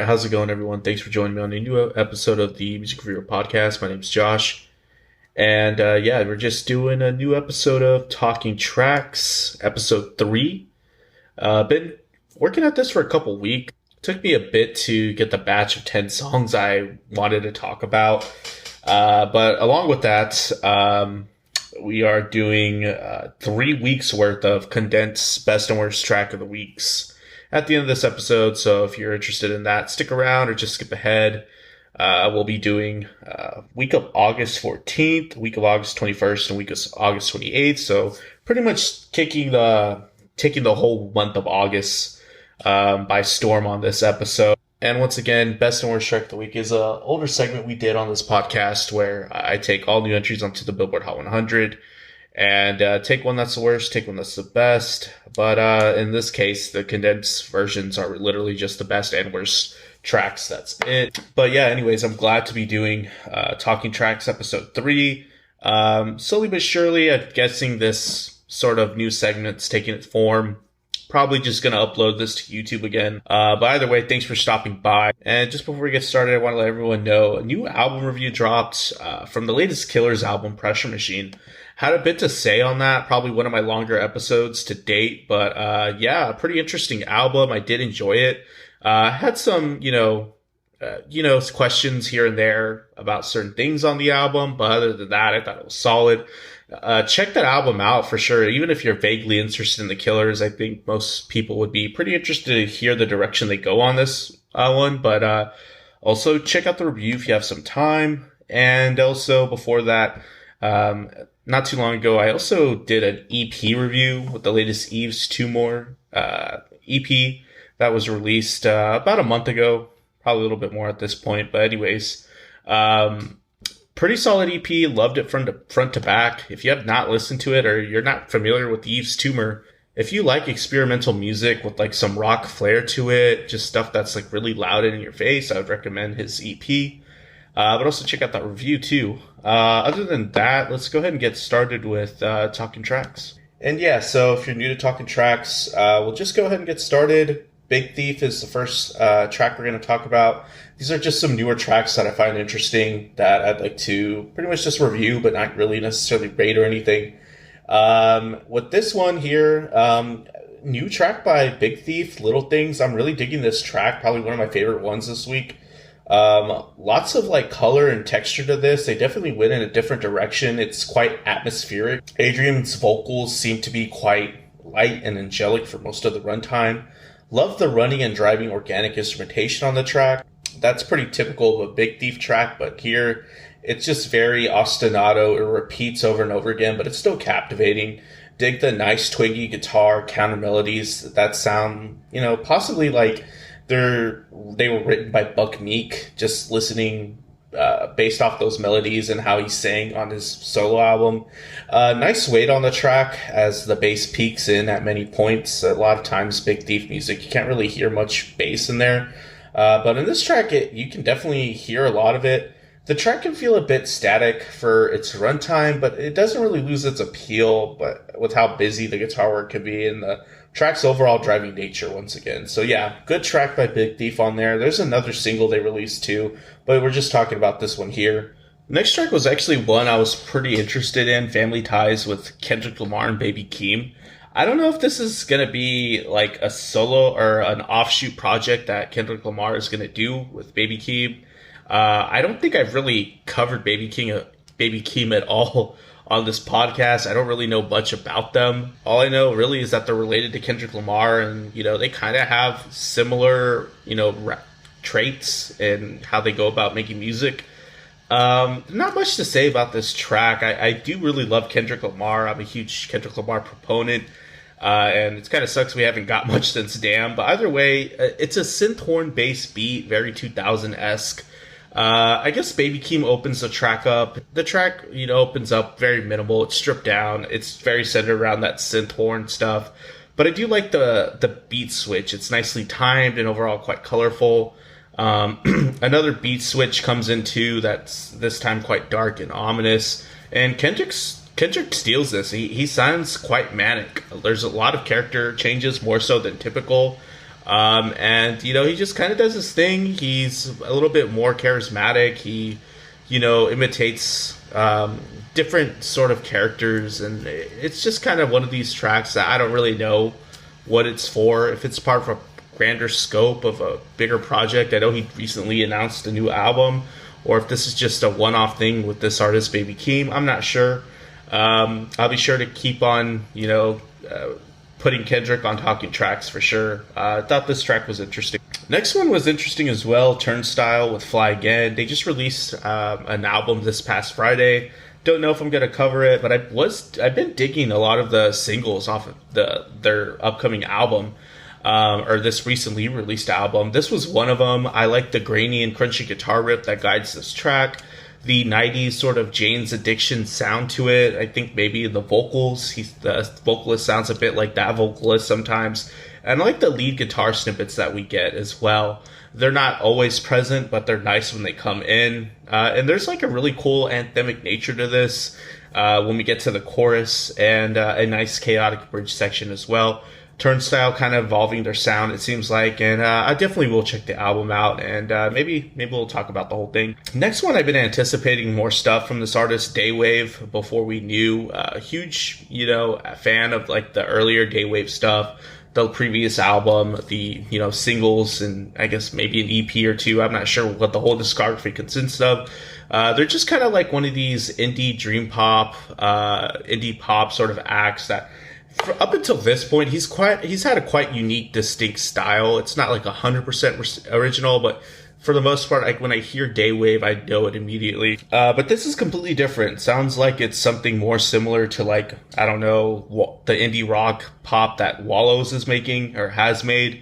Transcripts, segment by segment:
right, how's it going, everyone? Thanks for joining me on a new episode of the Music Reviewer Podcast. My name's Josh, and yeah, we're just doing a new episode of Talking Tracks, episode 3. Been working at this for a couple weeks. Took me a bit to get the batch of 10 songs I wanted to talk about, but along with that, we are doing 3 weeks worth of condensed best and worst track of the weeks at the end of this episode. So if you're interested in that, stick around or just skip ahead. We'll be doing week of August 14th, week of August 21st, and week of August 28th. So pretty much taking the whole month of August by storm on this episode. And once again, best and worst track of the week is a older segment we did on this podcast where I take all new entries onto the Billboard Hot 100 and take one that's the worst, take one that's the best. But in this case, the condensed versions are literally just the best and worst tracks. That's it. But yeah, anyways, I'm glad to be doing Talking Tracks episode 3. Slowly but surely, I'm guessing this sort of new segment's taking its form. Probably just going to upload this to YouTube again. But either way, thanks for stopping by. And just before we get started, I want to let everyone know a new album review dropped from the latest Killers album, Pressure Machine. Had a bit to say on that, probably one of my longer episodes to date. But yeah, a pretty interesting album. I did enjoy it. Had some, questions here and there about certain things on the album. But other than that, I thought it was solid. Check that album out for sure. Even if you're vaguely interested in the Killers, I think most people would be pretty interested to hear the direction they go on this one. But also check out the review if you have some time. And also before that, not too long ago, I also did an EP review with the latest Eve's Two More EP that was released about a month ago, probably a little bit more at this point. But anyways, pretty solid EP. Loved it from front to back. If you have not listened to it or you're not familiar with Yves Tumor, if you like experimental music with like some rock flair to it, just stuff that's like really loud and in your face, I would recommend his EP. But also check out that review too. Other than that, let's go ahead and get started with Talking Tracks. And yeah, so if you're new to Talking Tracks, we'll just go ahead and get started. Big Thief is the first track we're going to talk about. These are just some newer tracks that I find interesting that I'd like to pretty much just review, but not really necessarily rate or anything. With this one here, new track by Big Thief, Little Things. I'm really digging this track, probably one of my favorite ones this week. Lots of like color and texture to this. They definitely went in a different direction. It's quite atmospheric. Adrian's vocals seem to be quite light and angelic for most of the runtime. Love the running and driving organic instrumentation on the track. That's pretty typical of a Big Thief track, but here it's just very ostinato. It repeats over and over again, but it's still captivating. Dig the nice twingy guitar counter melodies that sound, possibly like they were written by Buck Meek, just listening based off those melodies and how he sang on his solo album. Nice weight on the track as the bass peaks in at many points. A lot of times Big Thief music, you can't really hear much bass in there. But in this track, you can definitely hear a lot of it. The track can feel a bit static for its runtime, but it doesn't really lose its appeal but with how busy the guitar work can be and the track's overall driving nature once again. So yeah, good track by Big Thief on there. There's another single they released too, but we're just talking about this one here. Next track was actually one I was pretty interested in, Family Ties with Kendrick Lamar and Baby Keem. I don't know if this is going to be like a solo or an offshoot project that Kendrick Lamar is going to do with Baby Keem. I don't think I've really covered Baby Keem at all on this podcast. I don't really know much about them. All I know really is that they're related to Kendrick Lamar and, they kind of have similar, traits in how they go about making music. Not much to say about this track. I do really love Kendrick Lamar. I'm a huge Kendrick Lamar proponent. And it kind of sucks we haven't got much since Damn. But either way, it's a synth horn bass beat, very 2000-esque. I guess Baby Keem opens the track up. The track, opens up very minimal. It's stripped down. It's very centered around that synth horn stuff. But I do like the beat switch. It's nicely timed and overall quite colorful. Another beat switch comes into that's this time quite dark and ominous. And Kendrick steals this. He sounds quite manic. There's a lot of character changes, more so than typical. And, he just kind of does his thing. He's a little bit more charismatic. He, imitates different sort of characters. And it's just kind of one of these tracks that I don't really know what it's for. If it's part of a grander scope of a bigger project. I know he recently announced a new album, or if this is just a one-off thing with this artist, Baby Keem. I'm not sure. I'll be sure to keep on, putting Kendrick on talking tracks for sure. I thought this track was interesting. Next one was interesting as well, Turnstile with Fly Again. They just released an album this past Friday. Don't know if I'm going to cover it, but I've been digging a lot of the singles off of their upcoming album, or this recently released album. This was one of them. I like the grainy and crunchy guitar riff that guides this track. The 90s sort of Jane's Addiction sound to it. I think maybe the vocals, the vocalist sounds a bit like that vocalist sometimes. And I like the lead guitar snippets that we get as well. They're not always present, but they're nice when they come in. And there's like a really cool anthemic nature to this when we get to the chorus, and a nice chaotic bridge section as well. Turnstile kind of evolving their sound, it seems like, and I definitely will check the album out, and maybe we'll talk about the whole thing. Next one, I've been anticipating more stuff from this artist, Daywave, before we knew. Huge, fan of like the earlier Daywave stuff, the previous album, the singles, and I guess maybe an EP or two. I'm not sure what the whole discography consists of. They're just kind of like one of these indie dream pop, indie pop sort of acts that, up until this point, he's had a quite unique, distinct style. It's not like 100% original, but for the most part, like when I hear Daywave, I know it immediately. But this is completely different. Sounds like it's something more similar to, like, I don't know, the indie rock pop that Wallows is making or has made.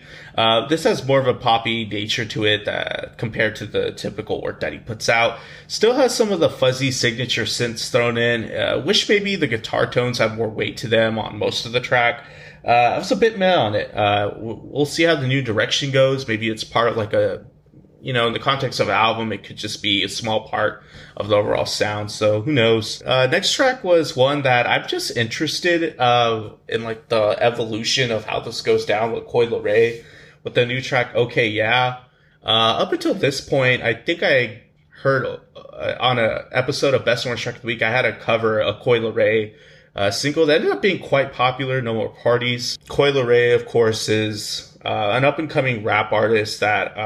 This has more of a poppy nature to it compared to the typical work that he puts out. Still has some of the fuzzy signature synths thrown in. Wish maybe the guitar tones have more weight to them on most of the track. I was a bit meh on it. We'll see how the new direction goes. Maybe it's part of like a, in the context of an album, it could just be a small part of the overall sound. So who knows? Next track was one that I'm just interested in, like the evolution of how this goes down with Leray, with the new track, Okay Yeah. Up until this point, I think I heard on a episode of Best Orange Track of the Week, I had a cover a Leray single that ended up being quite popular, No More Parties. Leray, of course, is an up-and-coming rap artist that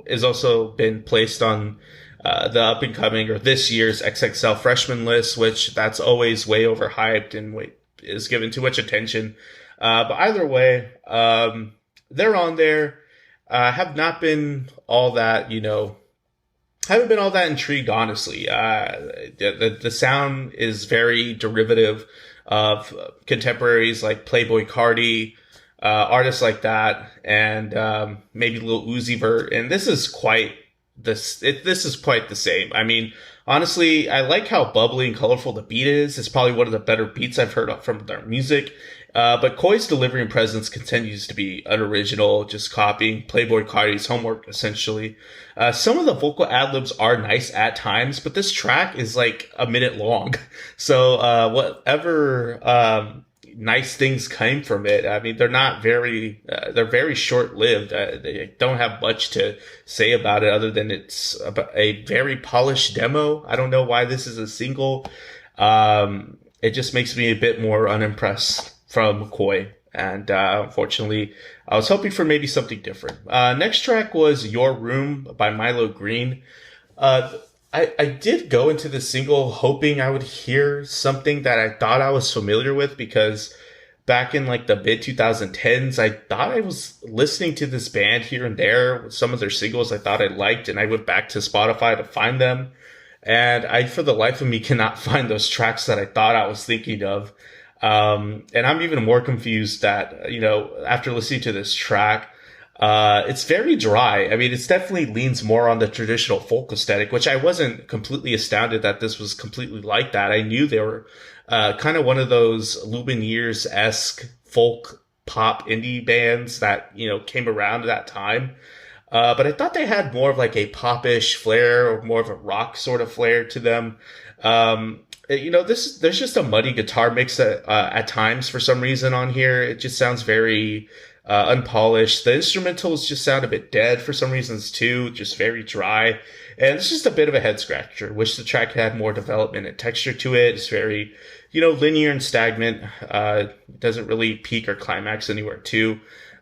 has also been placed on the up-and-coming, or this year's XXL freshman list, which that's always way overhyped and is given too much attention. But either way, they're on there. Have not been all that, haven't been all that intrigued, honestly. The sound is very derivative of contemporaries like Playboi Carti, artists like that, and maybe Lil Uzi Vert. And this is quite this is quite the same. I mean, honestly, I like how bubbly and colorful the beat is. It's probably one of the better beats I've heard from their music. But Koi's delivery and presence continues to be unoriginal, just copying Playboi Carti's homework, essentially. Some of the vocal ad-libs are nice at times, but this track is like a minute long. So whatever nice things came from it, I mean, they're not very, they're very short-lived. They don't have much to say about it other than it's a very polished demo. I don't know why this is a single. It just makes me a bit more unimpressed from Koi. And unfortunately, I was hoping for maybe something different. Next track was Your Room by Milo Greene. I did go into the single hoping I would hear something that I thought I was familiar with, because back in like the mid 2010s, I thought I was listening to this band here and there with some of their singles I thought I liked, and I went back to Spotify to find them. And I, for the life of me, cannot find those tracks that I thought I was thinking of. And I'm even more confused that, after listening to this track, it's very dry. I mean, it definitely leans more on the traditional folk aesthetic, which I wasn't completely astounded that this was completely like that. I knew they were, kind of one of those Lumineers-esque folk pop indie bands that, came around at that time. But I thought they had more of like a popish flair, or more of a rock sort of flair to them. There's just a muddy guitar mix at times for some reason on here. It just sounds very unpolished. The instrumentals just sound a bit dead for some reasons too, just very dry. And it's just a bit of a head scratcher. Wish the track had more development and texture to it. It's very, linear and stagnant. It doesn't really peak or climax anywhere too.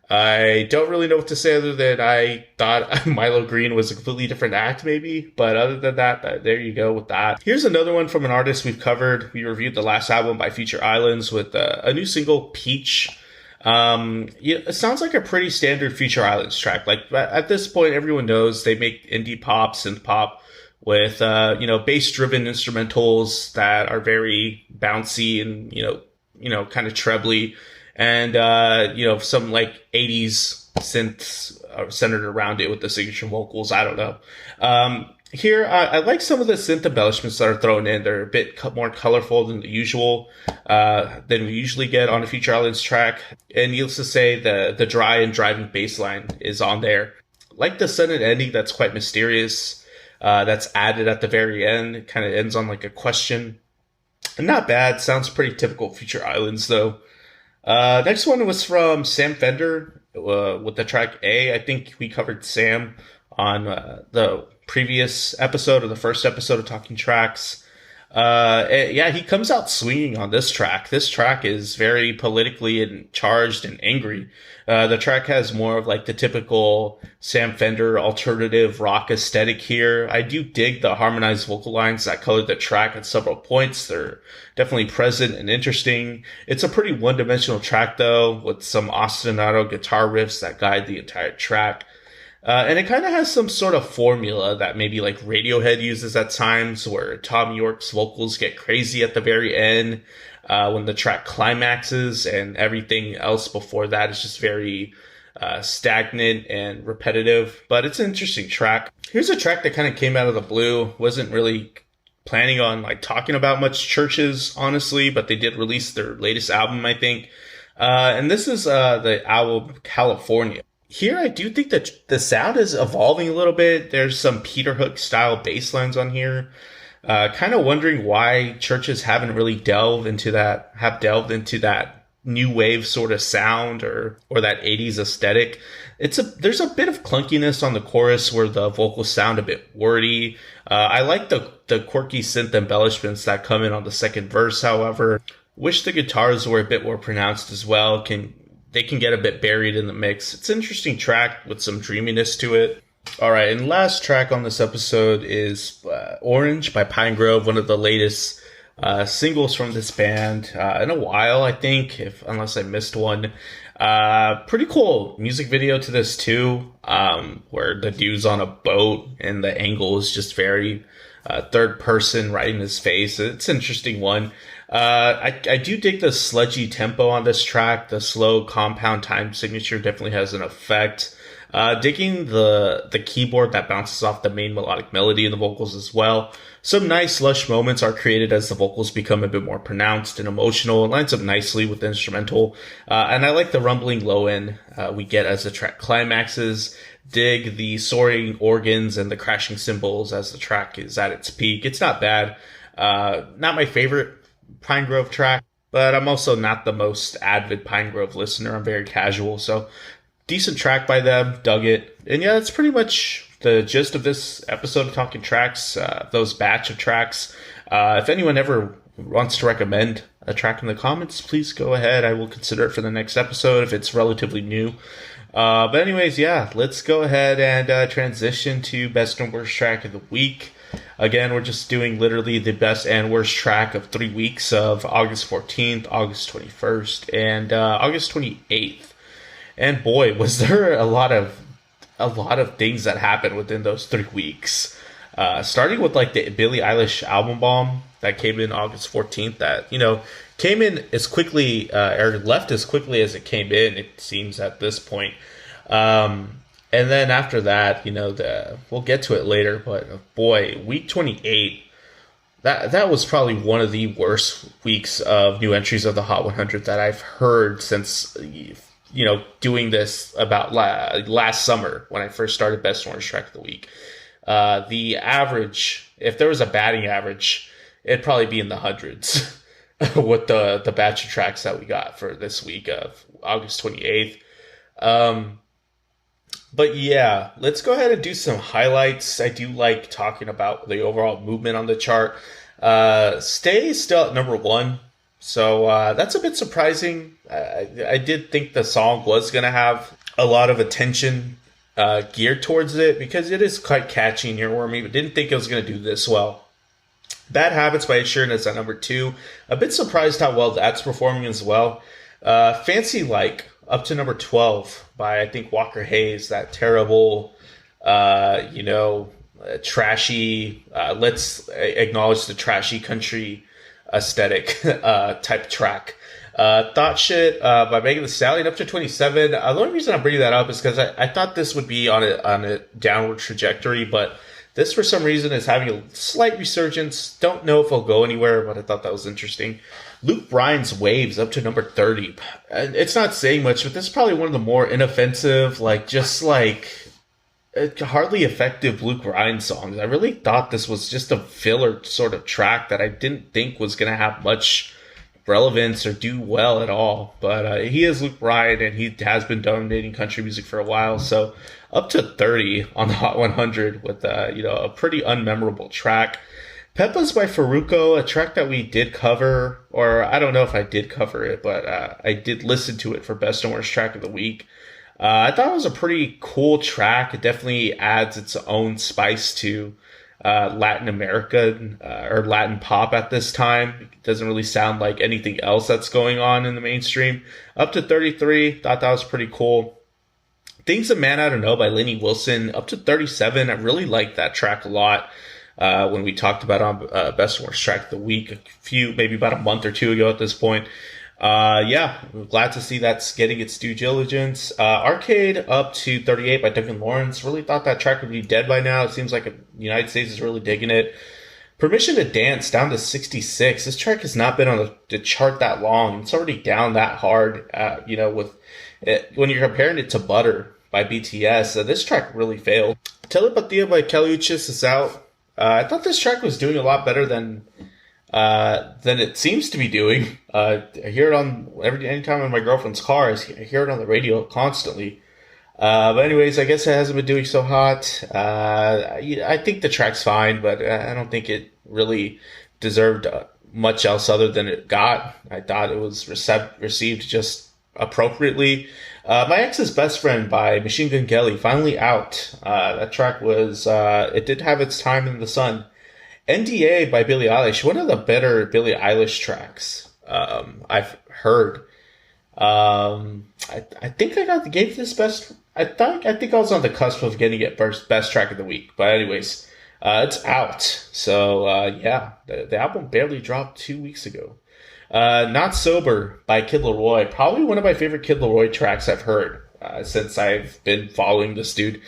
I don't really know what to say other than I thought Milo Greene was a completely different act maybe. But other than that, there you go with that. Here's another one from an artist we've covered. We reviewed the last album by Future Islands with a new single, Peach. It sounds like a pretty standard Future Islands track. Like at this point, everyone knows they make indie pop, synth pop with, bass driven instrumentals that are very bouncy and, kind of trebly. And, some like 80s synths are centered around it with the signature vocals. I don't know. Here, I like some of the synth embellishments that are thrown in. They're a bit more colorful than the usual, than we usually get on a Future Islands track. And needless to say, the dry and driving bass line is on there. Like the sudden ending that's quite mysterious, that's added at the very end. It kind of ends on like a question. Not bad. Sounds pretty typical Future Islands though. Next one was from Sam Fender, with the track A. I think we covered Sam on, the previous episode or the first episode of Talking Tracks. He comes out swinging on this track. This track is very politically and charged and angry. The track has more of like the typical Sam Fender alternative rock aesthetic here. I do dig the harmonized vocal lines that color the track at several points. They're definitely present and interesting. It's a pretty one-dimensional track though, with some ostinato guitar riffs that guide the entire track. And it kind of has some sort of formula that maybe like Radiohead uses at times, where Tom York's vocals get crazy at the very end, when the track climaxes, and everything else before that is just very, stagnant and repetitive. But it's an interesting track. Here's a track that kind of came out of the blue. Wasn't really planning on like talking about much CHVRCHES, honestly, but they did release their latest album, I think. And this is, the album California. Here, I do think that the sound is evolving a little bit. There's some Peter Hook style bass lines on here. Kind of wondering why CHVRCHES haven't really delved into that new wave sort of sound or that 80s aesthetic. There's a bit of clunkiness on the chorus where the vocals sound a bit wordy. I like the quirky synth embellishments that come in on the second verse, however. Wish the guitars were a bit more pronounced as well. They can get a bit buried in the mix. It's an interesting track with some dreaminess to it. All right, and last track on this episode is Orange by Pinegrove, one of the latest singles from this band in a while, I think, unless I missed one. Pretty cool music video to this too, where the dude's on a boat and the angle is just very third person right in his face. It's an interesting one. I do dig the sludgy tempo on this track. The slow compound time signature definitely has an effect. Digging the keyboard that bounces off the main melodic melody in the vocals as well. Some nice lush moments are created as the vocals become a bit more pronounced and emotional. It lines up nicely with the instrumental. And I like the rumbling low end we get as the track climaxes. Dig the soaring organs and the crashing cymbals as the track is at its peak. It's not bad. Not my favorite Pinegrove track, but I'm also not the most avid Pinegrove listener. I'm very casual, so decent track by them, dug it. And yeah, that's pretty much the gist of this episode of Talking Tracks, those batch of tracks. If anyone ever wants to recommend a track in the comments, please go ahead. I will consider it for the next episode if it's relatively new. But anyways, yeah, let's go ahead and transition to best and worst track of the week. Again, we're just doing literally the best and worst track of 3 weeks of August 14th, August 21st, and August 28th. And boy, was there a lot of things that happened within those 3 weeks. Starting with like the Billie Eilish album bomb that came in August 14th, that, came in as quickly, or left as quickly as it came in, it seems at this point. And then after that, we'll get to it later, but boy, week 28, that was probably one of the worst weeks of new entries of the Hot 100 that I've heard since, doing this about last summer when I first started Best Orange Track of the Week. The average, if there was a batting average, it'd probably be in the hundreds with the batch of tracks that we got for this week of August 28th. Um, but yeah, let's go ahead and do some highlights. I do like talking about the overall movement on the chart. Stay is still at number one. So that's a bit surprising. I did think the song was going to have a lot of attention geared towards it because it is quite catchy and earwormy, but didn't think it was going to do this well. Bad Habits by Ed Sheeran is at number two. A bit surprised how well that's performing as well. Fancy Like up to number 12 by, I think, Walker Hayes. That terrible, trashy, let's acknowledge the trashy country aesthetic type track. Thought Shit by Megan Thee Stallion up to 27. The only reason I'm bringing that up is because I thought this would be on a downward trajectory, but this for some reason is having a slight resurgence. Don't know if it'll go anywhere, but I thought that was interesting. Luke Bryan's Waves up to number 30. It's not saying much, but this is probably one of the more inoffensive, hardly effective Luke Bryan songs. I really thought this was just a filler sort of track that I didn't think was going to have much relevance or do well at all. But he is Luke Bryan, and he has been dominating country music for a while. So up to 30 on the Hot 100 with a pretty unmemorable track. Peppa's by Farruko, a track that we did cover, or I don't know if I did cover it, but I did listen to it for Best and Worst Track of the Week. I thought it was a pretty cool track. It definitely adds its own spice to Latin America or Latin pop at this time. It doesn't really sound like anything else that's going on in the mainstream. Up to 33, thought that was pretty cool. Things a Man Ought to Know by Lainey Wilson, up to 37. I really liked that track a lot. When we talked about on Best and Worst Track of the Week maybe about a month or two ago at this point. I'm glad to see that's getting its due diligence. Arcade up to 38 by Duncan Lawrence. Really thought that track would be dead by now. It seems like the United States is really digging it. Permission to Dance down to 66. This track has not been on the chart that long. It's already down that hard, with it, when you're comparing it to Butter by BTS. This track really failed. Telepatia by CHVRCHES is out. I thought this track was doing a lot better than it seems to be doing. I hear it on anytime in my girlfriend's car. I hear it on the radio constantly. But anyways, I guess it hasn't been doing so hot. I think the track's fine, but I don't think it really deserved much else other than it got. I thought it was received just appropriately. My Ex's Best Friend by Machine Gun Kelly, finally out. That track was, it did have its time in the sun. NDA by Billie Eilish, one of the better Billie Eilish tracks I've heard. I think gave this best. I think I was on the cusp of getting it best track of the week. But anyways, it's out. So the album barely dropped 2 weeks ago. Not Sober by Kid Leroy, probably one of my favorite Kid Leroy tracks I've heard since I've been following this dude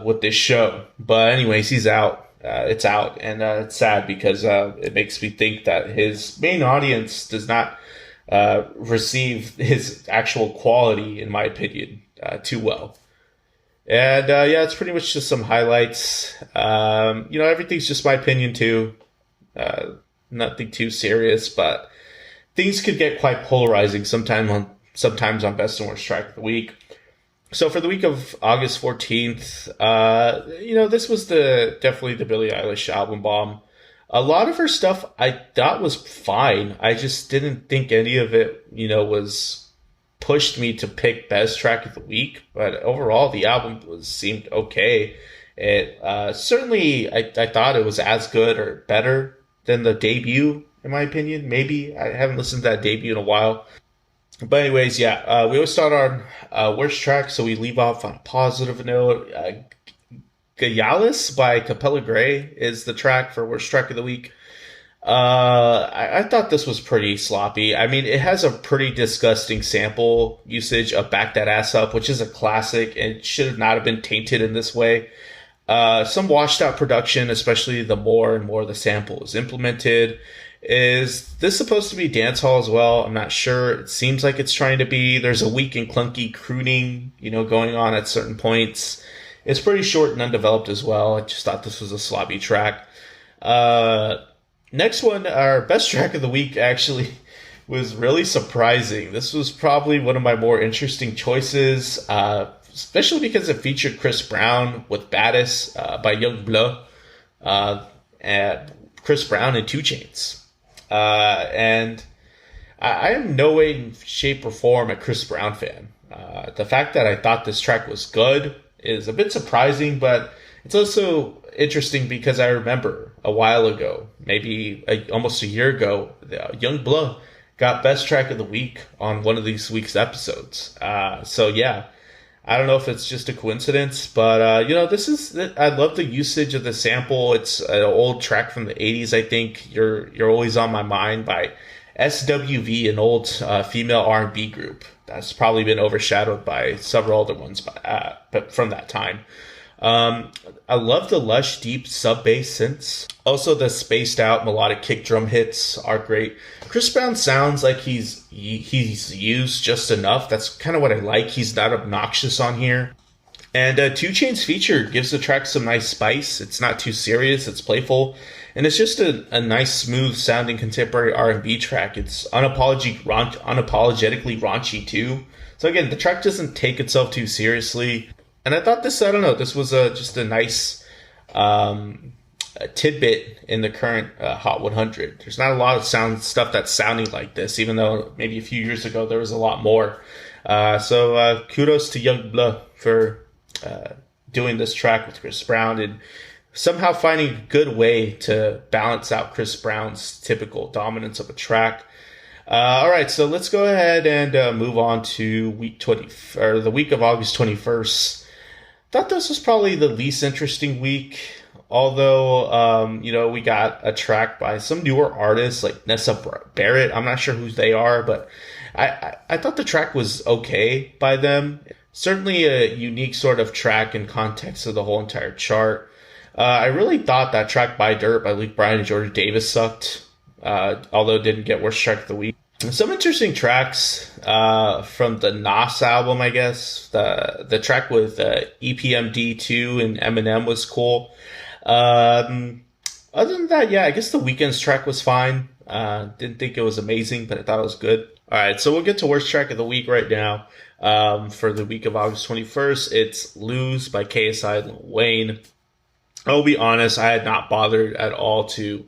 with this show. But anyways, he's out. It's out, and it's sad because it makes me think that his main audience does not receive his actual quality, in my opinion, too well. And it's pretty much just some highlights. Everything's just my opinion too. Nothing too serious, but things could get quite polarizing sometimes on Best and Worst Track of the Week. So for the week of August 14th, this was definitely the Billie Eilish album bomb. A lot of her stuff I thought was fine. I just didn't think any of it, was pushed me to pick Best Track of the Week. But overall, the album seemed okay. It certainly, I thought it was as good or better than the debut, in my opinion. Maybe. I haven't listened to that debut in a while. But anyways, we always start on worst track, so we leave off on a positive note. Gyalis by Capella Gray is the track for worst track of the week. I thought this was pretty sloppy. I mean, it has a pretty disgusting sample usage of Back That Ass Up, which is a classic and should not have been tainted in this way. Some washed out production, especially the more and more the sample is implemented. Is this supposed to be dancehall as well? I'm not sure. It seems like it's trying to be. There's a weak and clunky crooning, going on at certain points. It's pretty short and undeveloped as well. I just thought this was a sloppy track. Next one, our best track of the week, actually, was really surprising. This was probably one of my more interesting choices, especially because it featured Chris Brown with Baddest by Young Bleu, and Chris Brown and 2 Chainz. And I am no way, shape, or form a Chris Brown fan. The fact that I thought this track was good is a bit surprising, but it's also interesting because I remember a while ago, maybe almost a year ago, Young Bleu got Best Track of the Week on one of these week's episodes. So yeah, I don't know if it's just a coincidence, but I love the usage of the sample. It's an old track from the 80s, I think. You're Always on My Mind by SWV, an old female R&B group that's probably been overshadowed by several other ones, but from that time. I love the lush, deep sub-bass synths. Also, the spaced out melodic kick drum hits are great. Chris Brown sounds like he's used just enough. That's kind of what I like. He's not obnoxious on here. And 2 Chainz feature gives the track some nice spice. It's not too serious. It's playful. And it's just a nice, smooth sounding contemporary R&B track. It's unapologetically raunchy too. So again, the track doesn't take itself too seriously. And I thought this was just a nice tidbit in the current Hot 100. There's not a lot of stuff that's sounding like this, even though maybe a few years ago there was a lot more. So kudos to Young Bleu for doing this track with Chris Brown and somehow finding a good way to balance out Chris Brown's typical dominance of a track. All right, so let's go ahead and move on to the week of August 21st. Thought this was probably the least interesting week, although we got a track by some newer artists like Nessa Barrett. I'm not sure who they are, but I thought the track was okay by them. Certainly a unique sort of track in context of the whole entire chart. I really thought that track By Dirt by Luke Bryan and Jordan Davis sucked, although it didn't get worst track of the week. Some interesting tracks from the Nas album, I guess. The track with EPMD2 and Eminem was cool. Other than that, yeah, I guess the Weeknd's track was fine. Didn't think it was amazing, but I thought it was good. All right, so we'll get to worst track of the week right now. For the week of August 21st, it's Lose by KSI and Lil Wayne. I'll be honest, I had not bothered at all to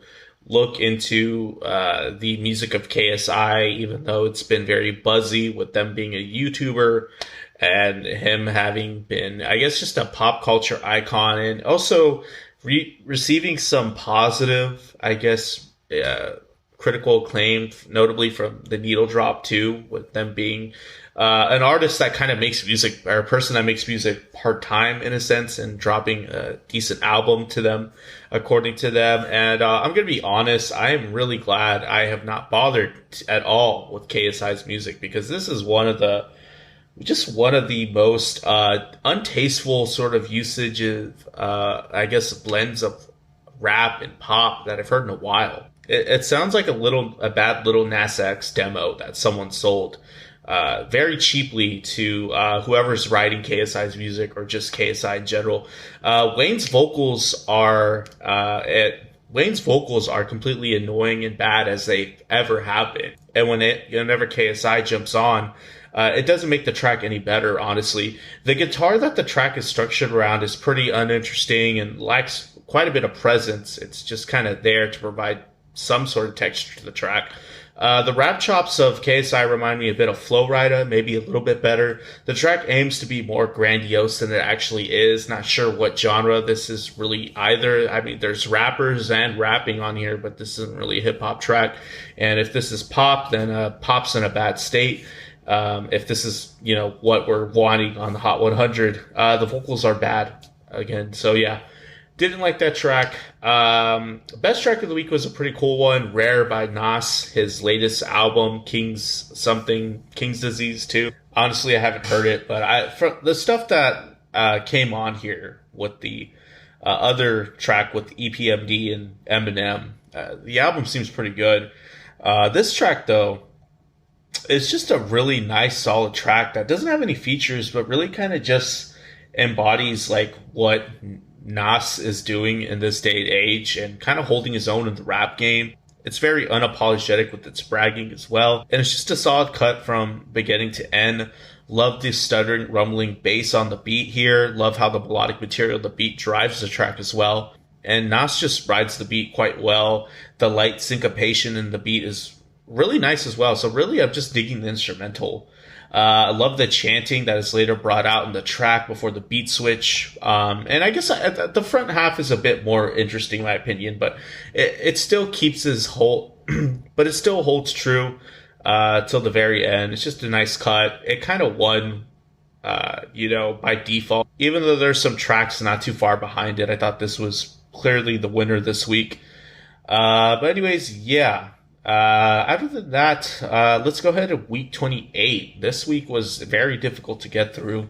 look into the music of KSI, even though it's been very buzzy with them being a YouTuber and him having been, I guess, just a pop culture icon and also receiving some positive, I guess, critical acclaim, notably from the Needle Drop too, with them being an artist that kind of makes music, or a person that makes music part-time in a sense, and dropping a decent album to them, according to them. And I'm going to be honest, I am really glad I have not bothered at all with KSI's music, because this is one of the most untasteful sort of usage of, I guess, blends of rap and pop that I've heard in a while. It sounds like a bad little Nas X demo that someone sold very cheaply to whoever's writing KSI's music or just KSI in general. Wayne's vocals are completely annoying and bad as they ever have been. And whenever KSI jumps on, it doesn't make the track any better, honestly. The guitar that the track is structured around is pretty uninteresting and lacks quite a bit of presence. It's just kind of there to provide some sort of texture to the track. The rap chops of KSI remind me a bit of Flow Rida, maybe a little bit better. The track aims to be more grandiose than it actually is. Not sure what genre this is really either. I mean, there's rappers and rapping on here, but this isn't really a hip-hop track. And if this is pop, then pop's in a bad state. If this is, what we're wanting on the Hot 100, the vocals are bad again. So yeah, didn't like that track. Best track of the week was a pretty cool one. Rare by Nas, his latest album, King's Disease 2. Honestly, I haven't heard it, but from the stuff that came on here with the other track with EPMD and Eminem, the album seems pretty good. This track, though, is just a really nice, solid track that doesn't have any features, but really kind of just embodies like what Nas is doing in this day and age and kind of holding his own in the rap game. It's very unapologetic with its bragging as well. And it's just a solid cut from beginning to end. Love the stuttering, rumbling bass on the beat here. Love how the melodic material of the beat drives the track as well. And Nas just rides the beat quite well. The light syncopation in the beat is really nice as well. So really, I'm just digging the instrumental. I love the chanting that is later brought out in the track before the beat switch. And I guess the front half is a bit more interesting, in my opinion, but it still keeps his whole, but it still holds true till the very end. It's just a nice cut. It kind of won, by default. Even though there's some tracks not too far behind it, I thought this was clearly the winner this week. But anyways, yeah. Other than that, let's go ahead to week 28. This week was very difficult to get through.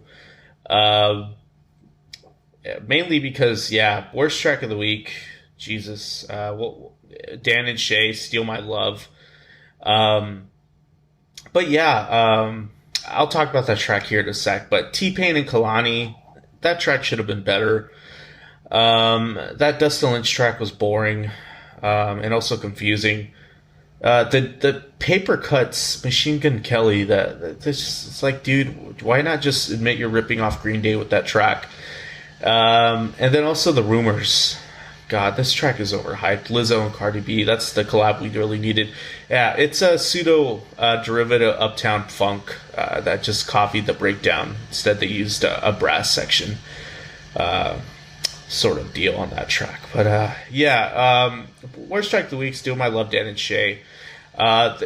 Mainly because, worst track of the week. Jesus. Dan and Shay, Steal My Love. I'll talk about that track here in a sec. But T-Pain and Kalani, that track should have been better. That Dustin Lynch track was boring, and also confusing. The paper cuts, Machine Gun Kelly, it's like, dude, why not just admit you're ripping off Green Day with that track? And then also the Rumors. God, this track is overhyped. Lizzo and Cardi B, that's the collab we really needed. Yeah, it's a pseudo derivative of Uptown Funk that just copied the breakdown. Instead, they used a brass section sort of deal on that track. But worst track of the week, Steal My Love, Dan and Shay.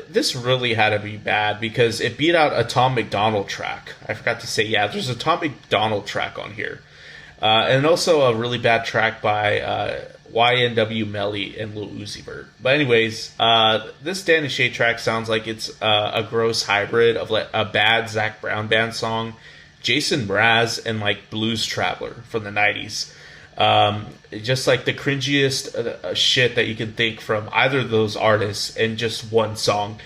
This really had to be bad because it beat out a Tom McDonald track. I forgot to say, there's a Tom McDonald track on here. And also a really bad track by YNW Melly and Lil Uzi Vert. But anyways, this Dan and Shay track sounds like it's a gross hybrid of like a bad Zac Brown Band song, Jason Mraz, and like Blues Traveler from the 90s. Just like the cringiest shit that you can think from either of those artists in just one song.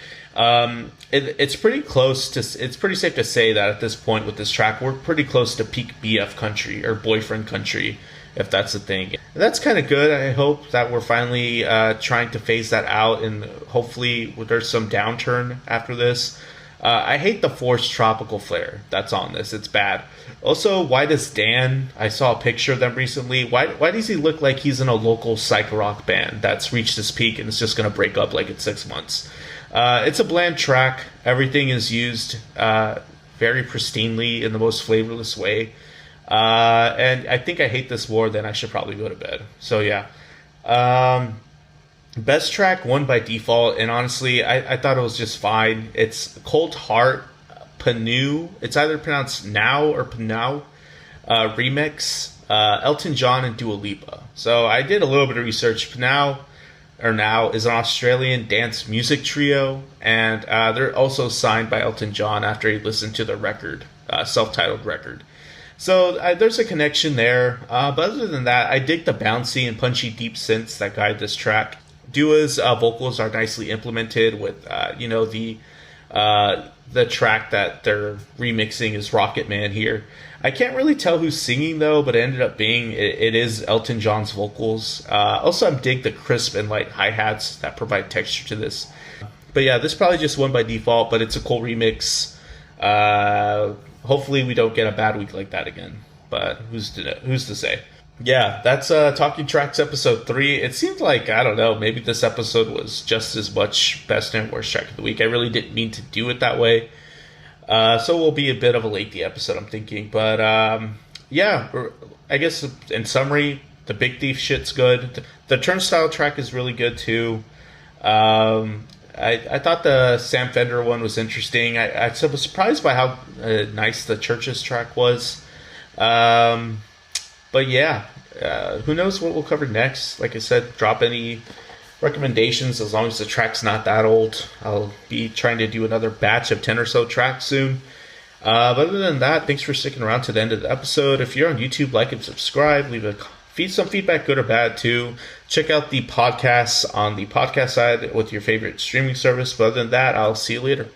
It's pretty close to, it's pretty safe to say that at this point with this track, we're pretty close to peak BF country or boyfriend country, if that's a thing. And that's kind of good. I hope that we're finally trying to phase that out, and hopefully there's some downturn after this. I hate the forced tropical flair that's on this. It's bad. Also, why does Dan, I saw a picture of them recently, why does he look like he's in a local psych rock band that's reached its peak and it's just going to break up like in 6 months? It's a bland track. Everything is used very pristinely in the most flavorless way. And I think I hate this more than I should probably go to bed. So yeah. Best track won by default, and honestly, I thought it was just fine. It's Cold Heart, PNAU. It's either pronounced now or PNAU. Remix, Elton John and Dua Lipa. So I did a little bit of research. PNAU is an Australian dance music trio, and they're also signed by Elton John after he listened to the record, self-titled record. So there's a connection there. But other than that, I dig the bouncy and punchy deep synths that guide this track. Dua's vocals are nicely implemented with, the track that they're remixing is Rocket Man here. I can't really tell who's singing though, but it ended up being, it is Elton John's vocals. Also, I dig the crisp and light hi-hats that provide texture to this. But yeah, this probably just won by default, but it's a cool remix. Hopefully we don't get a bad week like that again, but who's to say? Yeah, that's Talking Tracks episode 3. It seemed like, I don't know, maybe this episode was just as much best and worst track of the week. I really didn't mean to do it that way. So it will be a bit of a lengthy episode, I'm thinking. But I guess in summary, the Big Thief shit's good. The Turnstile track is really good too. I thought the Sam Fender one was interesting. I was surprised by how nice the CHVRCHES track was. But yeah, who knows what we'll cover next. Like I said, drop any recommendations as long as the track's not that old. I'll be trying to do another batch of 10 or so tracks soon. But other than that, thanks for sticking around to the end of the episode. If you're on YouTube, like and subscribe. Leave some feedback, good or bad, too. Check out the podcasts on the podcast side with your favorite streaming service. But other than that, I'll see you later.